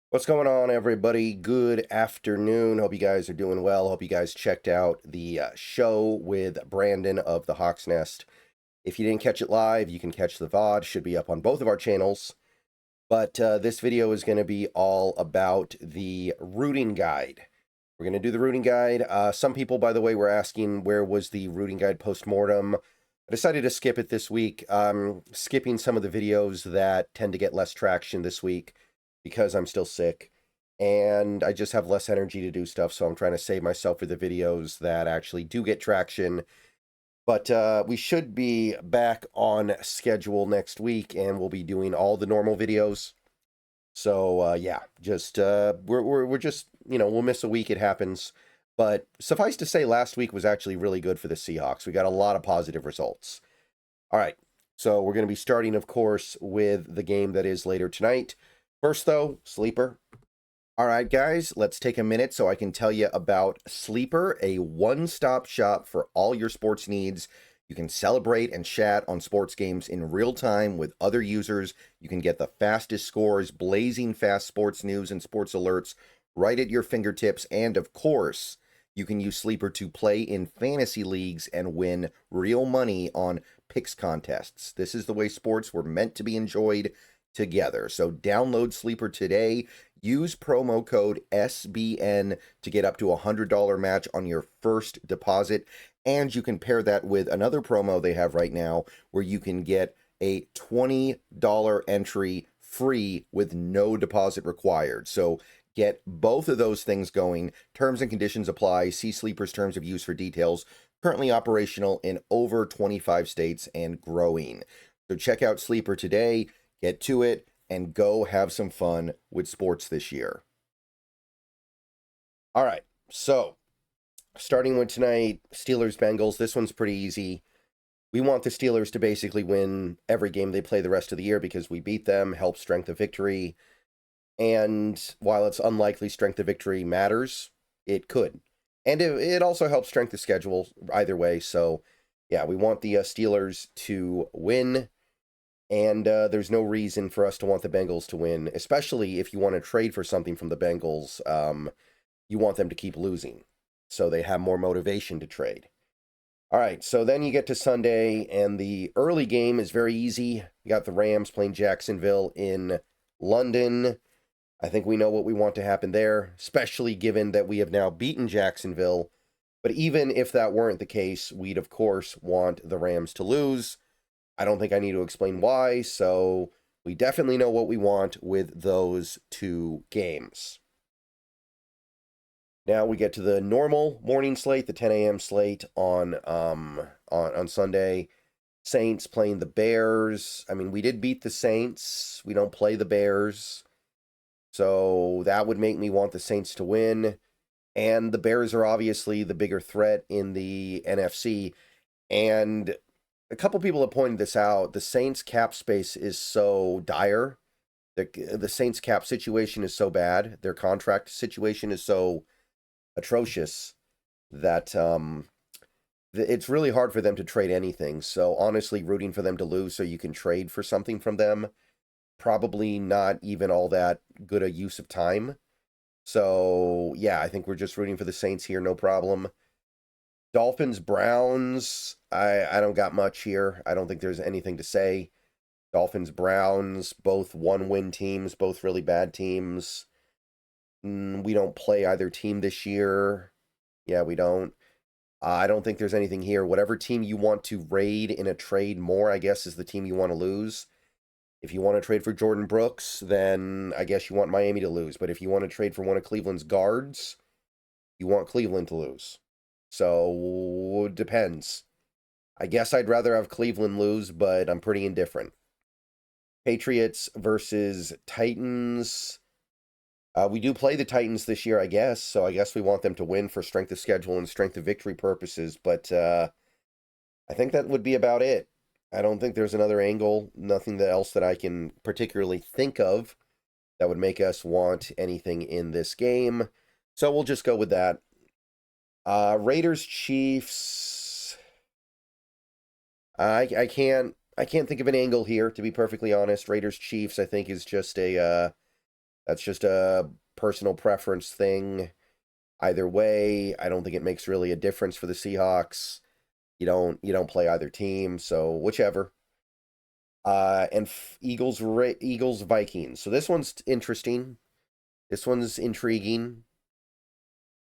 What's going on, everybody? Good afternoon. Hope you guys are doing well. Hope you guys checked out the show with Brandon of the Hawk's Nest. If you didn't catch it live, you can catch the VOD. Should be up on both of our channels. But this video is going to be all about the routing guide. We're going to do the routing guide. Some people, by the way, were asking where was the routing guide post-mortem. I decided to skip it this week. Skipping some of the videos that tend to get less traction this week because I'm still sick and I just have less energy to do stuff, so I'm trying to save myself for the videos that actually do get traction. But we should be back on schedule next week, and we'll be doing all the normal videos. So yeah, just we're just, we'll miss a week. It happens. But suffice to say, last week was actually really good for the Seahawks. We got a lot of positive results. All right, so we're going to be starting, of course, with the game that is later tonight. First, though, Sleeper. All right, guys, let's take a minute so I can tell you about Sleeper, a one-stop shop for all your sports needs. You can celebrate and chat on sports games in real time with other users. You can get the fastest scores, blazing fast sports news and sports alerts right at your fingertips. And, of course, you can use Sleeper to play in fantasy leagues and win real money on picks contests. This is the way sports were meant to be enjoyed together. So download Sleeper today. Use promo code SBN to get up to a $100 match on your first deposit. And you can pair that with another promo they have right now where you can get a $20 entry free with no deposit required. So get both of those things going. Terms and conditions apply. See Sleeper's terms of use for details. Currently operational in over 25 states and growing. So check out Sleeper today. Get to it and go have some fun with sports this year. All right, so starting with tonight, Steelers-Bengals. This one's pretty easy. We want the Steelers to basically win every game they play the rest of the year because we beat them, helps strength of victory. And while it's unlikely strength of victory matters, it could. And it also helps strength of schedule either way. So, yeah, we want the Steelers to win. And there's no reason for us to want the Bengals to win, especially if you want to trade for something from the Bengals. You want them to keep losing so they have more motivation to trade. All right, so then you get to Sunday, and the early game is very easy. You got the Rams playing Jacksonville in London. I think we know what we want to happen there, especially given that we have now beaten Jacksonville. But even if that weren't the case, we'd, of course, want the Rams to lose. I don't think I need to explain why, so we definitely know what we want with those two games. Now we get to the normal morning slate, the 10 a.m. slate on Sunday. Saints playing the Bears. I mean, we did beat the Saints. We don't play the Bears. So that would make me want the Saints to win. And the Bears are obviously the bigger threat in the NFC. And a couple people have pointed this out. The Saints cap space is so dire. The Saints cap situation is so bad. Their contract situation is so atrocious that it's really hard for them to trade anything. So honestly, rooting for them to lose so you can trade for something from them, probably not even all that good a use of time. So yeah, I think we're just rooting for the Saints here, no problem. Dolphins, Browns, I don't got much here. I don't think there's anything to say. Dolphins, Browns, both one-win teams, both really bad teams. We don't play either team this year. Yeah, we don't. I don't think there's anything here. Whatever team you want to raid in a trade more, I guess, is the team you want to lose. If you want to trade for Jordan Brooks, then I guess you want Miami to lose. But if you want to trade for one of Cleveland's guards, you want Cleveland to lose. So, it depends. I guess I'd rather have Cleveland lose, but I'm pretty indifferent. Patriots versus Titans. We do play the Titans this year, I guess, so I guess we want them to win for strength of schedule and strength of victory purposes, but I think that would be about it. I don't think there's another angle, nothing else that I can particularly think of that would make us want anything in this game, so we'll just go with that. Raiders, Chiefs. I can't think of an angle here, to be perfectly honest. Raiders, Chiefs, I think is just a That's just a personal preference thing. Either way, I don't think it makes really a difference for the Seahawks. You don't play either team, so whichever. And Eagles Vikings. So this one's interesting. This one's intriguing.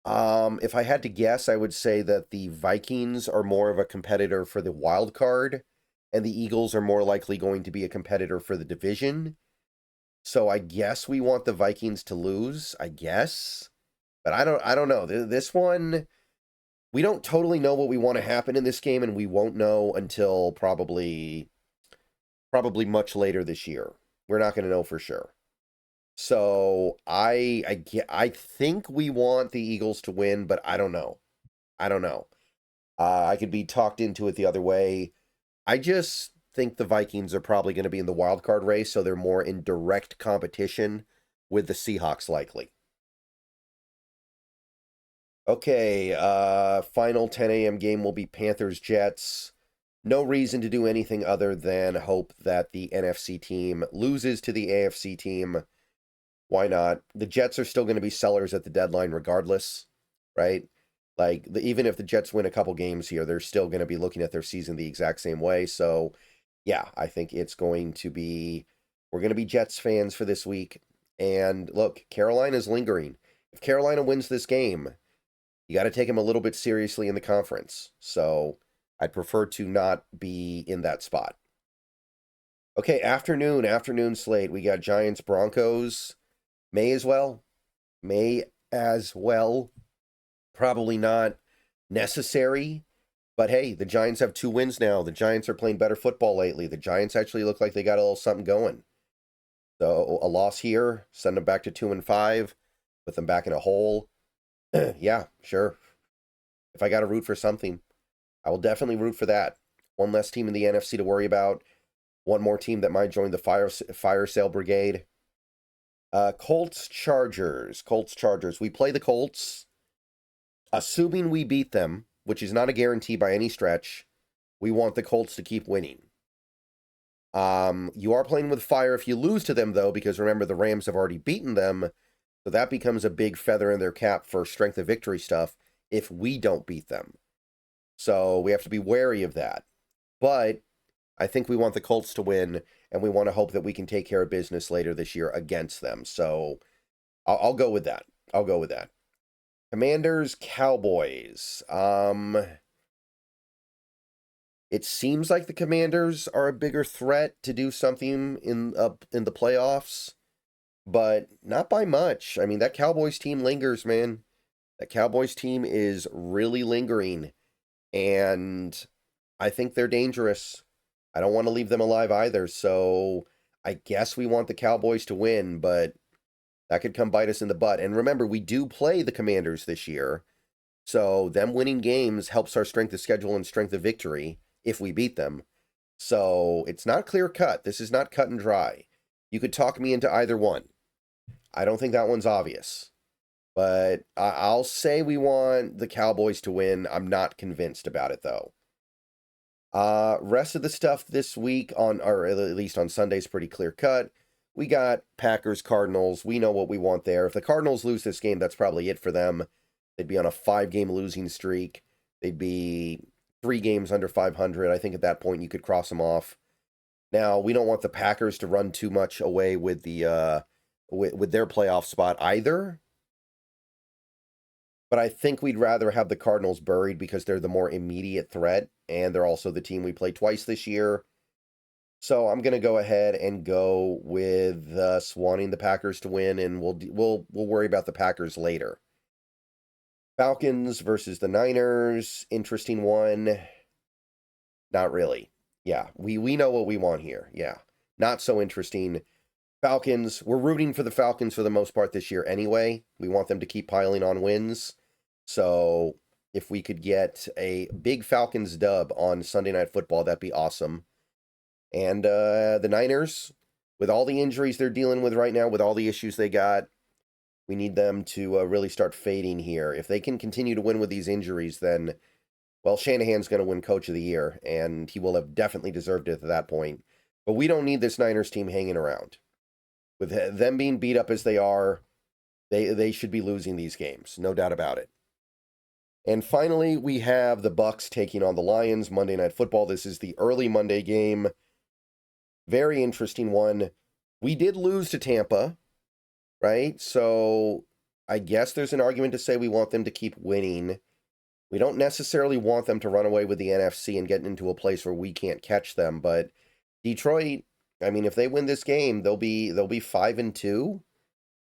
If I had to guess, I would say that the Vikings are more of a competitor for the wild card, and the Eagles are more likely going to be a competitor for the division. So I guess we want the Vikings to lose, I guess. But I don't know. This one, we don't totally know what we want to happen in this game, and we won't know until probably much later this year. We're not going to know for sure. So I think we want the Eagles to win, but I don't know. I don't know. I could be talked into it the other way. I just think the Vikings are probably going to be in the wild card race, so they're more in direct competition with the Seahawks likely. Okay, final 10 a.m. game will be Panthers-Jets. No reason to do anything other than hope that the NFC team loses to the AFC team. Why not? The Jets are still going to be sellers at the deadline regardless, right? Like, even if the Jets win a couple games here, they're still going to be looking at their season the exact same way. So, yeah, I think it's going to be, we're going to be Jets fans for this week. And look, Carolina's lingering. If Carolina wins this game, you got to take them a little bit seriously in the conference. So I'd prefer to not be in that spot. Okay, afternoon slate. We got Giants, Broncos. May as well. Probably not necessary. But hey, the Giants have 2 wins now. The Giants are playing better football lately. The Giants actually look like they got a little something going. So a loss here, send them back to 2-5, put them back in a hole. Yeah, sure. If I got to root for something, I will definitely root for that. One less team in the NFC to worry about. One more team that might join the fire sale brigade. Colts, Chargers. We play the Colts. Assuming we beat them, which is not a guarantee by any stretch, we want the Colts to keep winning. You are playing with fire if you lose to them, though, because remember, the Rams have already beaten them. So that becomes a big feather in their cap for strength of victory stuff if we don't beat them. So we have to be wary of that. But I think we want the Colts to win, and we want to hope that we can take care of business later this year against them. So I'll go with that. Commanders, Cowboys. It seems like the Commanders are a bigger threat to do something in the playoffs, but not by much. I mean, that Cowboys team lingers, man. That Cowboys team is really lingering, and I think they're dangerous. I don't want to leave them alive either, so I guess we want the Cowboys to win, but that could come bite us in the butt. And remember, we do play the Commanders this year, so them winning games helps our strength of schedule and strength of victory if we beat them. So it's not clear cut. This is not cut and dry. You could talk me into either one. I don't think that one's obvious. But I'll say we want the Cowboys to win. I'm not convinced about it, though. Rest of the stuff this week, or at least on Sunday's pretty clear cut. We got Packers, Cardinals. We know what we want there. If the Cardinals lose this game, that's probably it for them. They'd be on a 5-game losing streak. They'd be 3 games under 500. I think at that point you could cross them off. Now, we don't want the Packers to run too much away with the with their playoff spot either. But I think we'd rather have the Cardinals buried because they're the more immediate threat, and they're also the team we played twice this year. So I'm going to go ahead and go with us wanting the Packers to win, and we'll worry about the Packers later. Falcons versus the Niners, interesting one. Not really. Yeah, we know what we want here. Yeah, not so interesting. Falcons, we're rooting for the Falcons for the most part this year anyway. We want them to keep piling on wins. So if we could get a big Falcons dub on Sunday Night Football, that'd be awesome. And the Niners, with all the injuries they're dealing with right now, with all the issues they got, we need them to really start fading here. If they can continue to win with these injuries, then, well, Shanahan's going to win Coach of the Year, and he will have definitely deserved it at that point. But we don't need this Niners team hanging around. With them being beat up as they are, they should be losing these games, no doubt about it. And finally, we have the Bucks taking on the Lions, Monday Night Football. This is the early Monday game. Very interesting one. We did lose to Tampa, right? So I guess there's an argument to say we want them to keep winning. We don't necessarily want them to run away with the NFC and get into a place where we can't catch them. But Detroit, I mean, if they win this game, they'll be 5-2.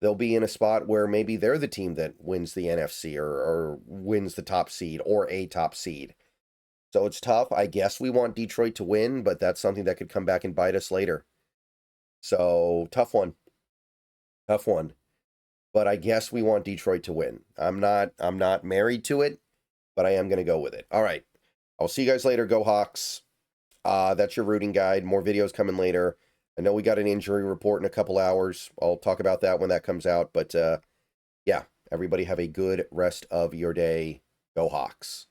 They'll be in a spot where maybe they're the team that wins the NFC or wins the top seed or a top seed. So it's tough. I guess we want Detroit to win, but that's something that could come back and bite us later. So tough one. Tough one. But I guess we want Detroit to win. I'm not married to it, but I am going to go with it. All right. I'll see you guys later. Go Hawks. That's your rooting guide. More videos coming later. I know we got an injury report in a couple hours. I'll talk about that when that comes out. But yeah, everybody have a good rest of your day. Go Hawks.